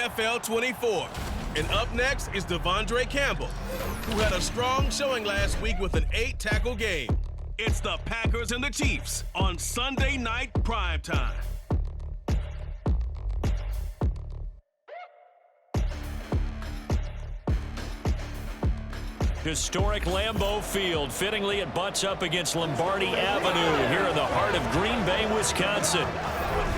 NFL 24. And up next is Devondre Campbell, who had a strong showing last week with an 8-tackle game. It's the Packers and the Chiefs on Sunday Night Primetime. Historic Lambeau Field. Fittingly, it butts up against Lombardi Avenue here in the heart of Green Bay, Wisconsin.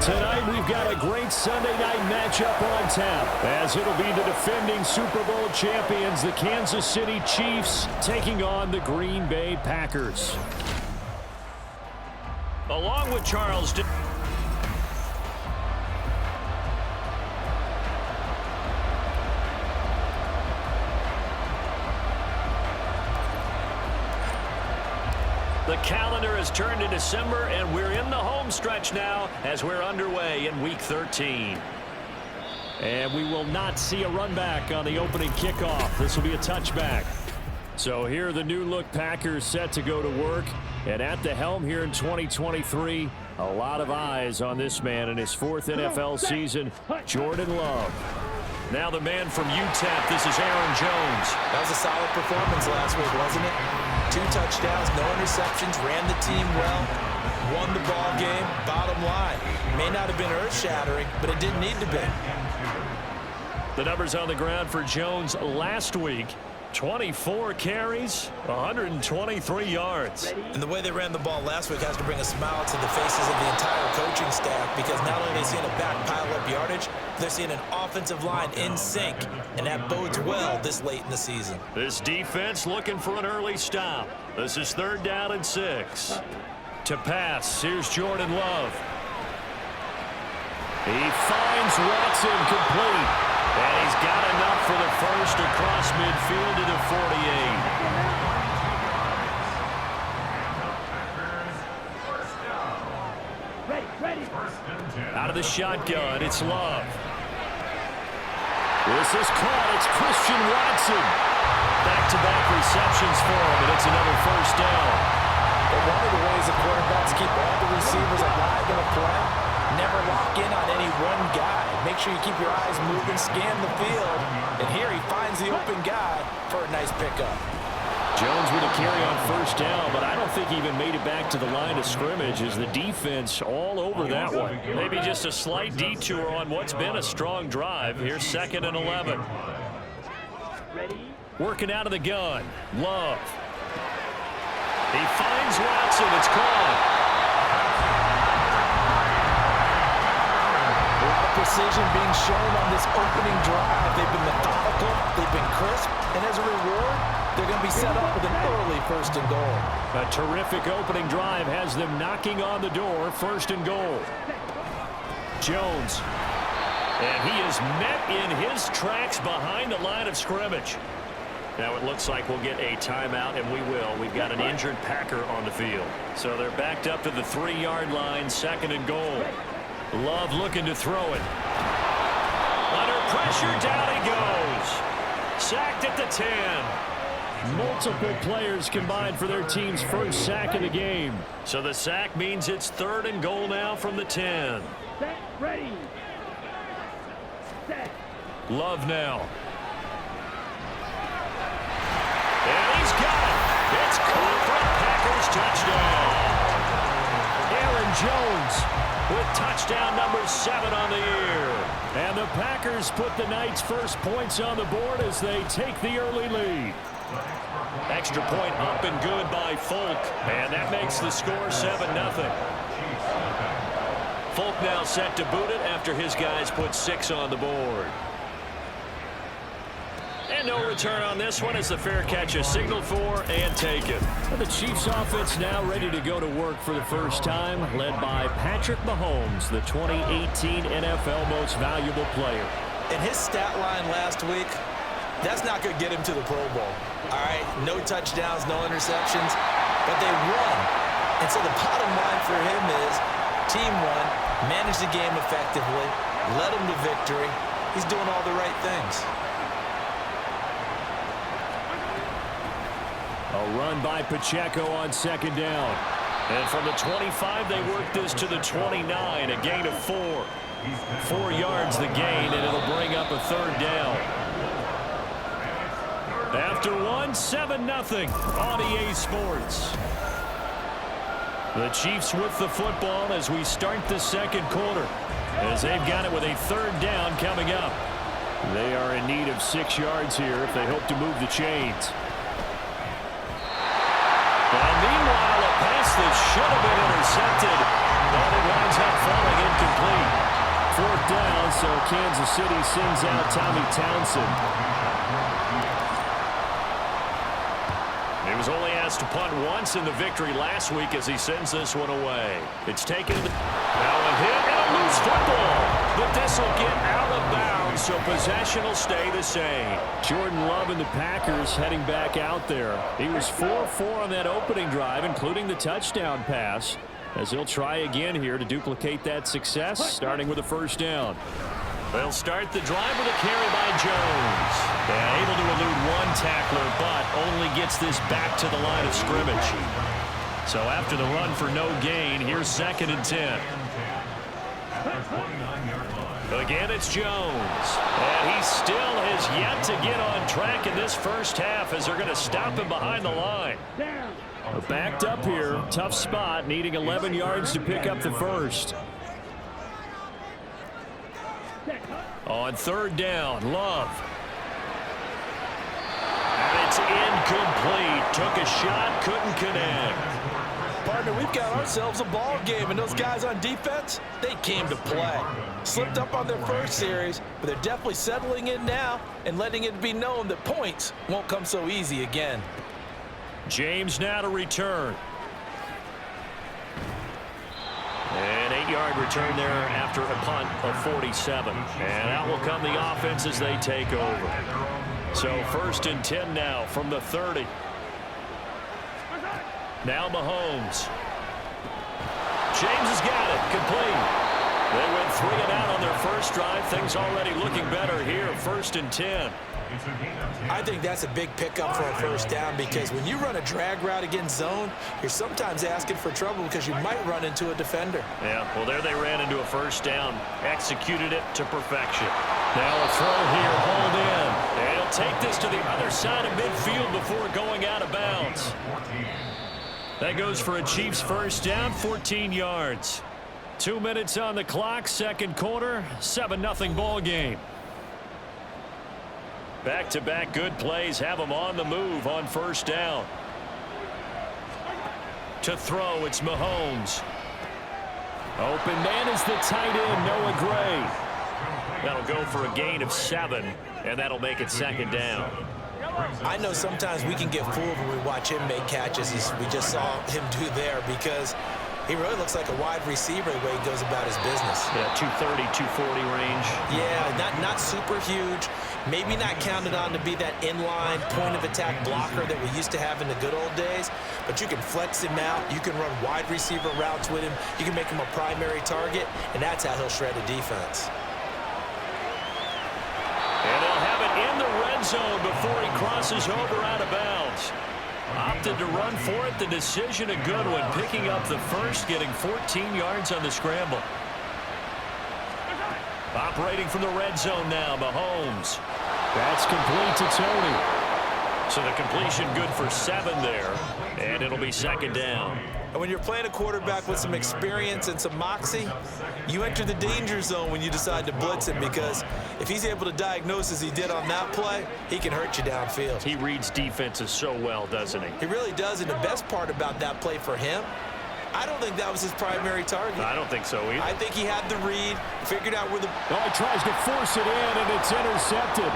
Tonight, we've got a great Sunday night matchup on tap, as it'll be the defending Super Bowl champions, the Kansas City Chiefs, taking on the Green Bay Packers. Along with Charles... The calendar has turned to December, and we're in the home stretch now as we're underway in Week 13. And we will not see a run back on the opening kickoff. This will be a touchback. So here are the new-look Packers set to go to work. And at the helm here in 2023, a lot of eyes on this man in his 4th NFL season, Jordan Love. Now the man from UTEP, this is Aaron Jones. That was a solid performance last week, wasn't it? 2 touchdowns, no interceptions, ran the team well, won the ball game. Bottom line, may not have been earth-shattering, but it didn't need to be. The numbers on the ground for Jones last week: 24 carries, 123 yards. And the way they ran the ball last week has to bring a smile to the faces of the entire coaching staff, because not only are they seeing a back pile up yardage, they're seeing an offensive line in sync, and that bodes well this late in the season. This defense looking for an early stop. This is 3rd down and 6. To pass, here's Jordan Love. He finds Watson complete. And he's got enough for the first across midfield to the 48. Out of the shotgun, it's Love. This is caught. It's Christian Watson. Back-to-back receptions for him, and it's another first down. But one of the ways the quarterbacks keep all the receivers alive in a play, never lock in on any one guy. Make sure you keep your eyes moving, scan the field, and here he finds the open guy for a nice pickup. Jones with a carry on first down, but I don't think he even made it back to the line of scrimmage as the defense all over that one. Maybe just a slight detour on what's been a strong drive. Here's 2nd and 11. Working out of the gun. Love. He finds Watson. It's caught. Precision being shown on this opening drive. They've been methodical, they've been crisp, and as a reward, they're going to be set up with an early 1st and goal. A terrific opening drive has them knocking on the door, 1st and goal. Jones. And he is met in his tracks behind the line of scrimmage. Now it looks like we'll get a timeout, and we will. We've got an injured Packer on the field. So they're backed up to the 3-yard line, 2nd and goal. Love looking to throw it. Under pressure, down he goes. Sacked at the 10. Multiple players combined for their team's first sack of the game. So the sack means it's 3rd and goal now from the 10. Set, ready. Set. Love now. And he's got it. It's caught for a Packers touchdown. Aaron Jones with touchdown number 7 on the year. And the Packers put the Knights' first points on the board as they take the early lead. Extra point up and good by Folk. And that makes the score 7-0. Folk now set to boot it after his guys put 6 on the board. And no return on this one as the fair catch is signaled for and taken. And the Chiefs offense now ready to go to work for the first time, led by Patrick Mahomes, the 2018 NFL Most Valuable Player. And his stat line last week, that's not going to get him to the Pro Bowl. All right, no touchdowns, no interceptions, but they won. And so the bottom line for him is team won, managed the game effectively, led them to victory. He's doing all the right things. A run by Pacheco on 2nd down. And from the 25, they work this to the 29, a gain of 4. 4 yards the gain, and it'll bring up up a third down. After one, 7-0 on EA Sports. The Chiefs with the football as we start the second quarter, as they've got it with a third down coming up. They are in need of 6 yards here if they hope to move the chains. And meanwhile, a pass that should have been intercepted, but it winds up falling incomplete. Fourth down, so Kansas City sends out Tommy Townsend. He was only asked to punt once in the victory last week as he sends this one away. It's taken. Now a hit and a loose football. But this will get out of bounds, so possession will stay the same. Jordan Love and the Packers heading back out there. He was 4-4 on that opening drive, including the touchdown pass, as he'll try again here to duplicate that success, starting with a first down. They'll start the drive with a carry by Jones. And able to elude one tackler, but only gets this back to the line of scrimmage. So after the run for no gain, here's 2nd and 10. Again, it's Jones. And he still has yet to get on track in this first half as they're going to stop him behind the line. Backed up here, tough spot, needing 11 yards to pick up the first. On third down, Love. And it's incomplete. Took a shot, couldn't connect. Partner, we've got ourselves a ball game, and those guys on defense, they came to play. Slipped up on their first series, but they're definitely settling in now and letting it be known that points won't come so easy again. James now to return. An 8-yard return there after a punt of 47. And out will come the offense as they take over. So 1st and 10 now from the 30. Now Mahomes. James has got it. Complete. They went 3 and out on their first drive. Things already looking better here. 1st and 10. I think that's a big pickup for a first down because when you run a drag route against zone, you're sometimes asking for trouble because you might run into a defender. Yeah, well, there they ran into a first down. Executed it to perfection. Now a throw here, hauled in. And he'll take this to the other side of midfield before going out of bounds. That goes for a Chiefs first down, 14 yards. 2 minutes on the clock, second quarter, 7-0 ball game. Back-to-back good plays have them on the move on first down. To throw, it's Mahomes. Open man is the tight end, Noah Gray. That'll go for a gain of 7, and that'll make it 2nd down. I know sometimes we can get fooled when we watch him make catches, as we just saw him do there, because he really looks like a wide receiver the way he goes about his business. Yeah, 230, 240 range. Yeah, not super huge. Maybe not counted on to be that inline point-of-attack blocker that we used to have in the good old days. But you can flex him out. You can run wide receiver routes with him. You can make him a primary target, and that's how he'll shred a defense. And they'll have it in the red zone before he crosses over out of bounds. Opted to run for it. The decision a good one. Picking up the first, getting 14 yards on the scramble. Operating from the red zone now, Mahomes. That's complete to Tony. So the completion good for 7 there. And it'll be 2nd down. And when you're playing a quarterback with some experience and some moxie, you enter the danger zone when you decide to blitz him, because if he's able to diagnose as he did on that play, he can hurt you downfield. He reads defenses so well, doesn't he? He really does, and the best part about that play for him, I don't think that was his primary target. I don't think so either. I think he had the read, figured out where the... Oh, he tries to force it in, and it's intercepted.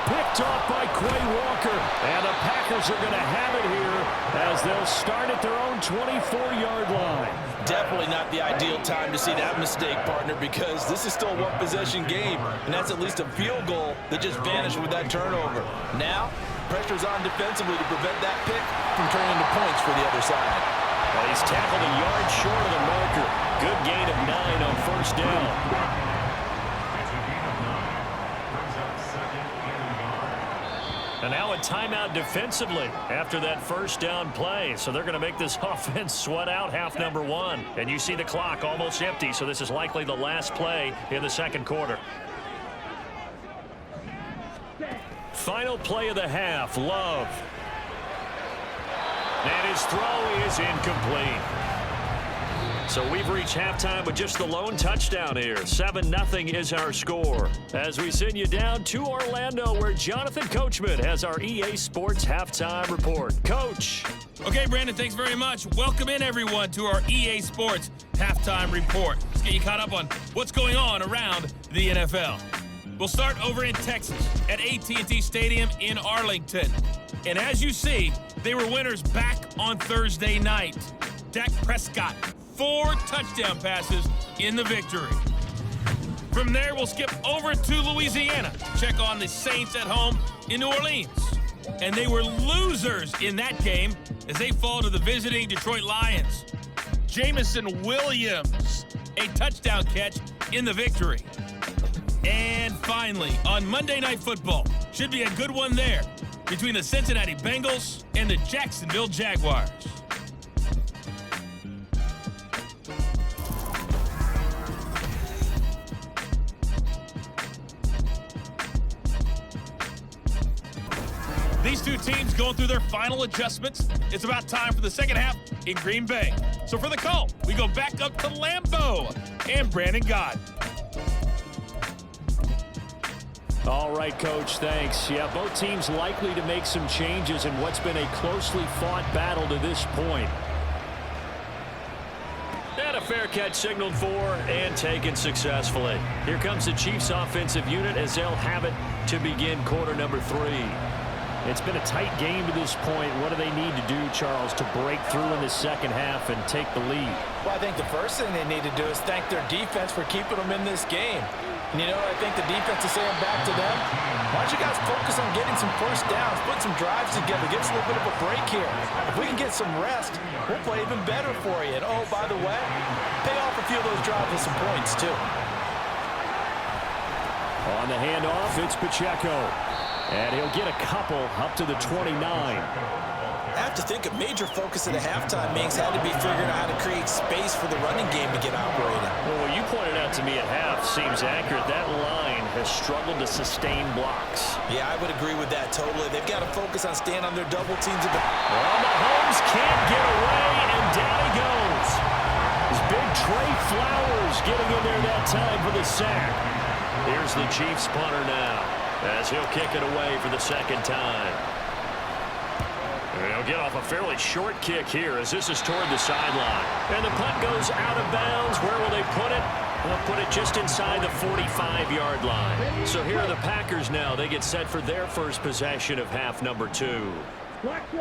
Picked off by Quay Walker. And the Packers are going to have it here as they'll start at their own 24-yard line. Definitely not the ideal time to see that mistake, partner, because this is still a one-possession game, and that's at least a field goal that just vanished with that turnover. Now, pressure's on defensively to prevent that pick from turning into points for the other side. Well, he's tackled a yard short of the marker. Good gain of 9 on first down. And now a timeout defensively after that first down play. So they're going to make this offense sweat out half number 1. And you see the clock almost empty, so this is likely the last play in the second quarter. Final play of the half, Love. And his throw is incomplete. So we've reached halftime with just the lone touchdown here. 7-0 is our score. As we send you down to Orlando, where Jonathan Coachman has our EA Sports Halftime Report. Coach. Okay, Brandon, thanks very much. Welcome in, everyone, to our EA Sports Halftime Report. Let's get you caught up on what's going on around the NFL. We'll start over in Texas at AT&T Stadium in Arlington. And as you see, they were winners back on Thursday night. Dak Prescott, 4 touchdown passes in the victory. From there, we'll skip over to Louisiana. Check on the Saints at home in New Orleans. And they were losers in that game as they fall to the visiting Detroit Lions. Jameson Williams, a touchdown catch in the victory. And finally, on Monday Night Football, should be a good one there between the Cincinnati Bengals and the Jacksonville Jaguars. These two teams going through their final adjustments. It's about time for the second half in Green Bay. So for the call, we go back up to Lambeau and Brandon Gott. All right, Coach, thanks. Yeah, both teams likely to make some changes in what's been a closely fought battle to this point. And a fair catch signaled for and taken successfully. Here comes the Chiefs offensive unit as they'll have it to begin quarter number 3. It's been a tight game to this point. What do they need to do, Charles, to break through in the second half and take the lead? Well, I think the first thing they need to do is thank their defense for keeping them in this game. And, you know, I think the defense is saying back to them, why don't you guys focus on getting some first downs, put some drives together, give us a little bit of a break here. If we can get some rest, we'll play even better for you. And, oh, by the way, pay off a few of those drives with some points, too. On the handoff, it's Pacheco. And he'll get a couple up to the 29. I have to think a major focus at a halftime means had to be figuring out how to create space for the running game to get operating. Well, what you pointed out to me at half seems accurate. That line has struggled to sustain blocks. Yeah, I would agree with that totally. They've got to focus on staying on their double teams. Well, Mahomes can't get away, and down he goes. This big Trey Flowers getting in there that time for the sack. Here's the Chiefs punter now, as he'll kick it away for the second time. And he'll get off a fairly short kick here as this is toward the sideline. And the punt goes out of bounds. Where will they put it? They'll put it just inside the 45-yard line. So here are the Packers now. They get set for their first possession of half number 2.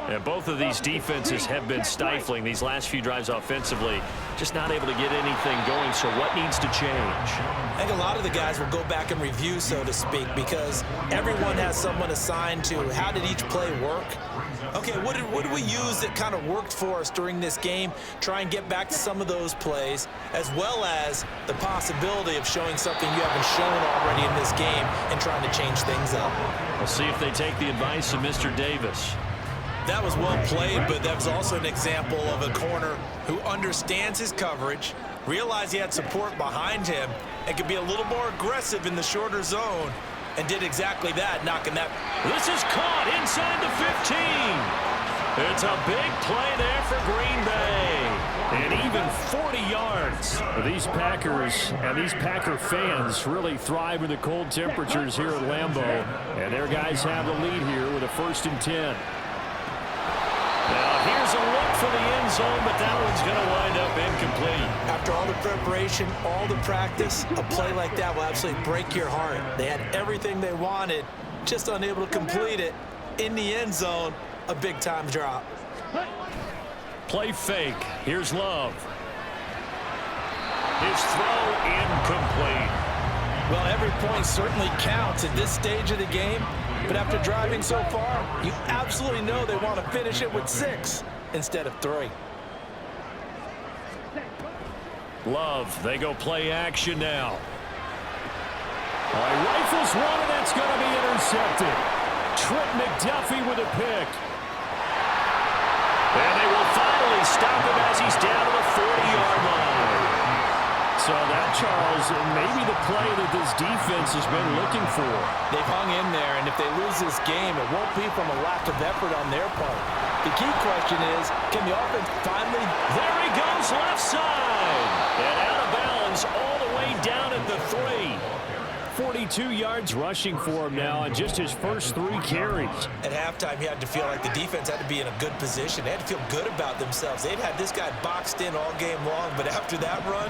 And both of these defenses have been stifling these last few drives offensively. Just not able to get anything going. So what needs to change? I think a lot of the guys will go back and review, so to speak, because everyone has someone assigned to how did each play work. Okay, what did we use that kind of worked for us during this game? Try and get back to some of those plays, as well as the possibility of showing something you haven't shown already in this game and trying to change things up. We'll see if they take the advice of Mr. Davis. That was well played, but that was also an example of a corner who understands his coverage, realized he had support behind him, and could be a little more aggressive in the shorter zone, and did exactly that, knocking that. This is caught inside the 15. It's a big play there for Green Bay. And even 40 yards. These Packers and these Packer fans really thrive in the cold temperatures here at Lambeau. And their guys have the lead here with a 1st and 10. Now here's a look for the end zone, but that one's going to wind up incomplete. After all the preparation, all the practice, a play like that will absolutely break your heart. They had everything they wanted, just unable to complete it. In the end zone, a big-time drop. Play fake. Here's Love. His throw incomplete. Well, every point certainly counts at this stage of the game. But after driving so far, you absolutely know they want to finish it with 6 instead of 3. Love, they go play action now. All right, rifles one, and that's going to be intercepted. Trent McDuffie with a pick. And they will finally stop him as he's down to the 40-yard line. So that, Charles, may be the play that this defense has been looking for. They've hung in there, and if they lose this game, it won't be from a lack of effort on their part. The key question is, can the offense finally... There he goes, left side. And out of bounds all the way down at the 3. 42 yards rushing for him now on just his first 3 carries. At halftime, he had to feel like the defense had to be in a good position. They had to feel good about themselves. They'd had this guy boxed in all game long, but after that run,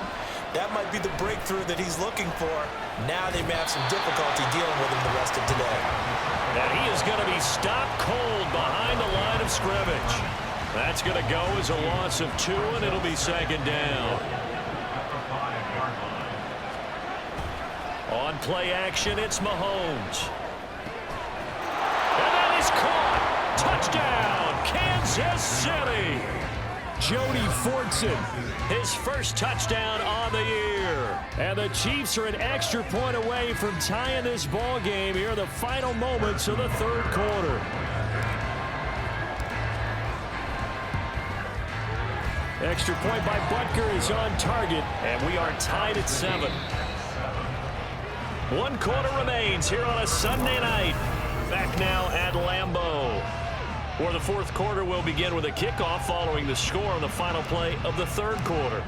that might be the breakthrough that he's looking for. Now they may have some difficulty dealing with him the rest of today. And he is going to be stopped cold behind the line of scrimmage. That's going to go as a loss of 2, and it'll be 2nd down. On play action, it's Mahomes. And that is caught. Touchdown, Kansas City. Jody Fortson, His first touchdown on the year. and the Chiefs are an extra point away from tying this ball game here in the final moments of the 3rd quarter. Extra point by Butker is on target. And we are tied at 7. 1 quarter remains here on a Sunday night. Back now at Lambeau. For the 4th quarter, we'll begin with a kickoff following the score on the final play of the 3rd quarter.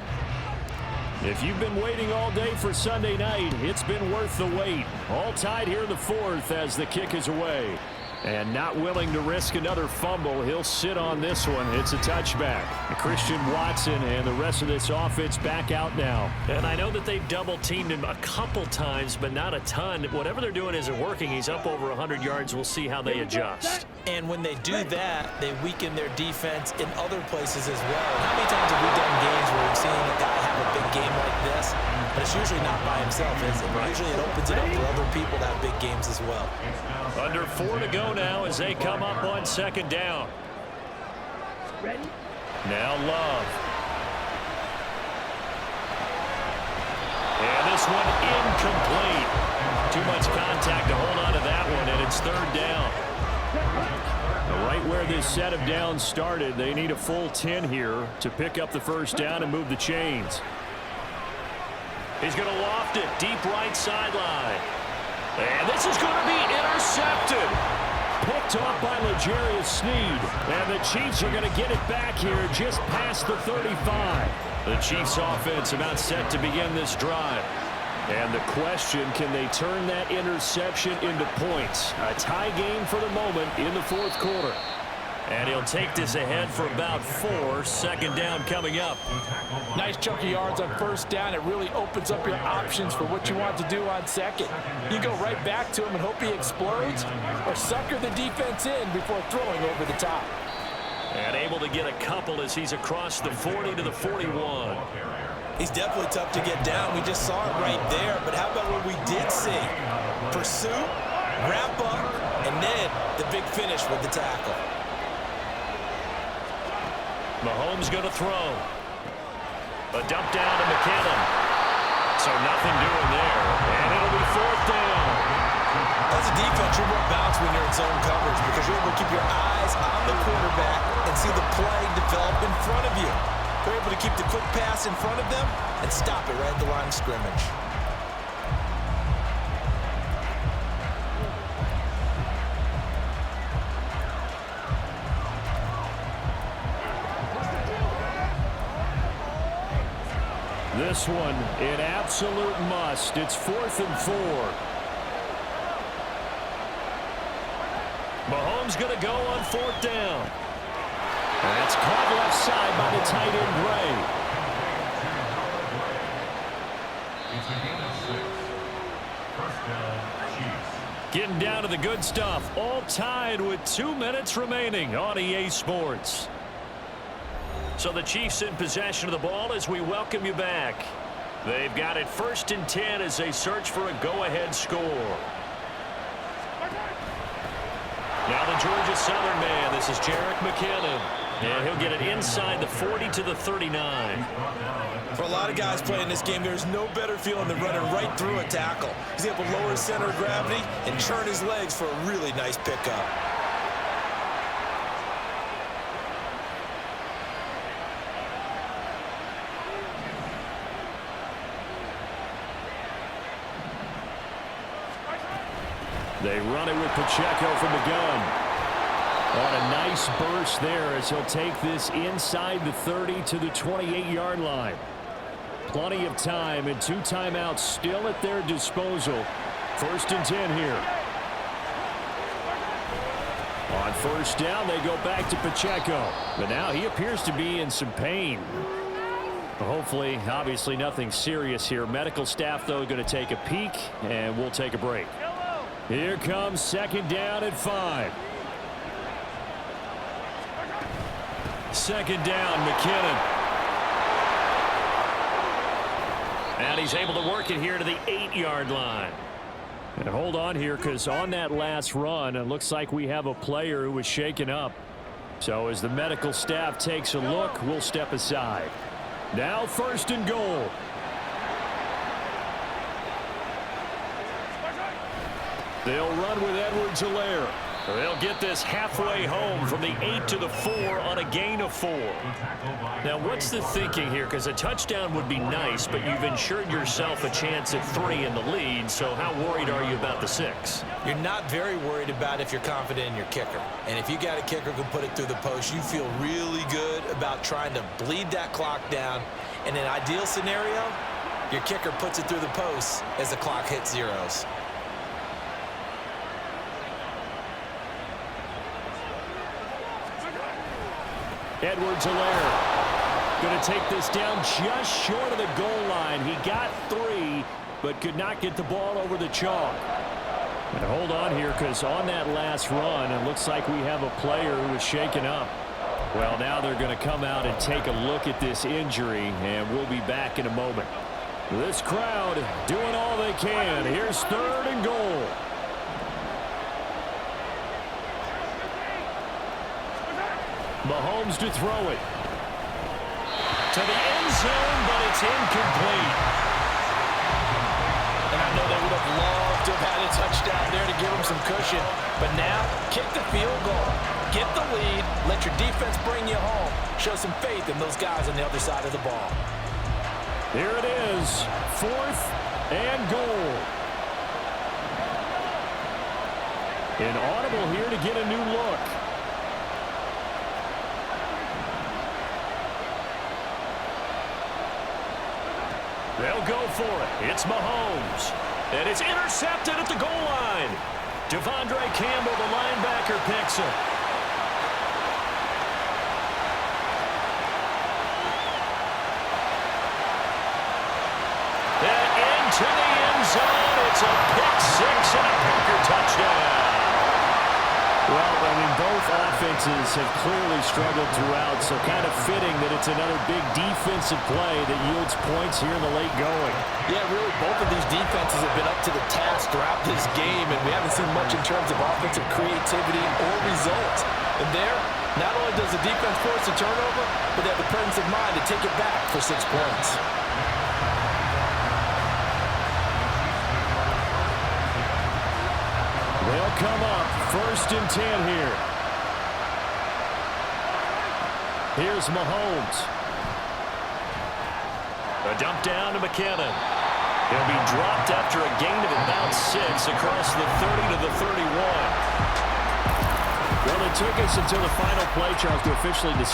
If you've been waiting all day for Sunday night, it's been worth the wait. All tied here in the 4th as the kick is away. And not willing to risk another fumble, he'll sit on this one. It's a touchback. Christian Watson and the rest of this offense back out now. And I know that they've double-teamed him a couple times, but not a ton. Whatever they're doing isn't working. He's up over 100 yards. We'll see how they adjust. And when they do that, they weaken their defense in other places as well. How many times have we done games where we've seen a guy have a big game like this, but it's usually not by himself, is it? Usually it opens it up for other people to have big games as well. Under 4 to go now as they come up on 2nd down. Now Love. And this one incomplete. Too much contact to hold on to that one, and it's 3rd down. Right where this set of downs started, they need a full 10 here to pick up the 1st down and move the chains. He's going to loft it deep right sideline. And this is going to be intercepted. Picked off by L'Jarius Sneed. And the Chiefs are going to get it back here just past the 35. The Chiefs offense about set to begin this drive. And the question, can they turn that interception into points? A tie game for the moment in the 4th quarter. And he'll take this ahead for about 4. 2nd down coming up. Nice chunk of yards on 1st down. It really opens up your options for what you want to do on 2nd. You go right back to him and hope he explodes, or sucker the defense in before throwing over the top. And able to get a couple as he's across the 40 to the 41. He's definitely tough to get down. We just saw it right there. But how about what we did see? Pursuit, wrap up, and then the big finish with the tackle. Mahomes going to throw. A dump down to McKinnon. So nothing doing there. And it'll be 4th down. As a defense, you're more balanced when you're in zone coverage because you're able to keep your eyes on the quarterback and see the play develop in front of you. They're able to keep the quick pass in front of them and stop it right at the line of scrimmage. This one, an absolute must. It's 4th and 4. Mahomes going to go on 4th down. That's caught left side by the tight end, Gray. Getting down to the good stuff. All tied with 2 minutes remaining on EA Sports. So the Chiefs in possession of the ball as we welcome you back. They've got it 1st and 10 as they search for a go-ahead score. Now the Georgia Southern man. This is Jerick McKinnon. And he'll get it inside the 40 to the 39. For a lot of guys playing this game, there's no better feeling than running right through a tackle. He's able to lower his center of gravity and churn his legs for a really nice pickup. They run it with Pacheco from the gun. On a nice burst there as he'll take this inside the 30 to the 28-yard line. Plenty of time and 2 timeouts still at their disposal. 1st and 10 here. On 1st down, they go back to Pacheco. But now he appears to be in some pain. Hopefully, obviously nothing serious here. Medical staff, though, going to take a peek, and we'll take a break. Here comes 2nd down at 5. 2nd down, McKinnon. And he's able to work it here to the 8-yard line. And hold on here, because on that last run, it looks like we have a player who was shaken up. So as the medical staff takes a look, we'll step aside. Now 1st and goal. They'll run with Edwards-Helaire. They'll get this halfway home from the 8 to the 4 on a gain of 4. Now, what's the thinking here? Because a touchdown would be nice, but you've ensured yourself a chance at 3 in the lead, so how worried are you about the 6? You're not very worried about if you're confident in your kicker. And if you got a kicker who can put it through the post, you feel really good about trying to bleed that clock down. In an ideal scenario, your kicker puts it through the post as the clock hits zeros. Edwards-Helaire going to take this down just short of the goal line. He got 3, but could not get the ball over the chalk. And hold on here, because on that last run, it looks like we have a player who was shaken up. Well, now they're going to come out and take a look at this injury, and we'll be back in a moment. This crowd doing all they can. Here's 3rd and goal. Mahomes to throw it. To the end zone, but it's incomplete. And I know they would have loved to have had a touchdown there to give them some cushion. But now, kick the field goal. Get the lead. Let your defense bring you home. Show some faith in those guys on the other side of the ball. Here it is. 4th and goal. An audible here to get a new look. They'll go for it. It's Mahomes. And it's intercepted at the goal line. Devondre Campbell, the linebacker, picks it. And into the end zone. It's a pick 6 and a Packer touchdown. Well, I mean, both offenses have clearly struggled throughout, so kind of fitting that it's another big defensive play that yields points here in the late going. Yeah, really, both of these defenses have been up to the task throughout this game, and we haven't seen much in terms of offensive creativity or results. And there, not only does the defense force a turnover, but they have the presence of mind to take it back for 6 points. They'll come up 1st and 10 here. Here's Mahomes. A dump down to McKinnon. He'll be dropped after a gain of about 6 across the 30 to the 31. Well, it took us until the final play, Charles, to officially decide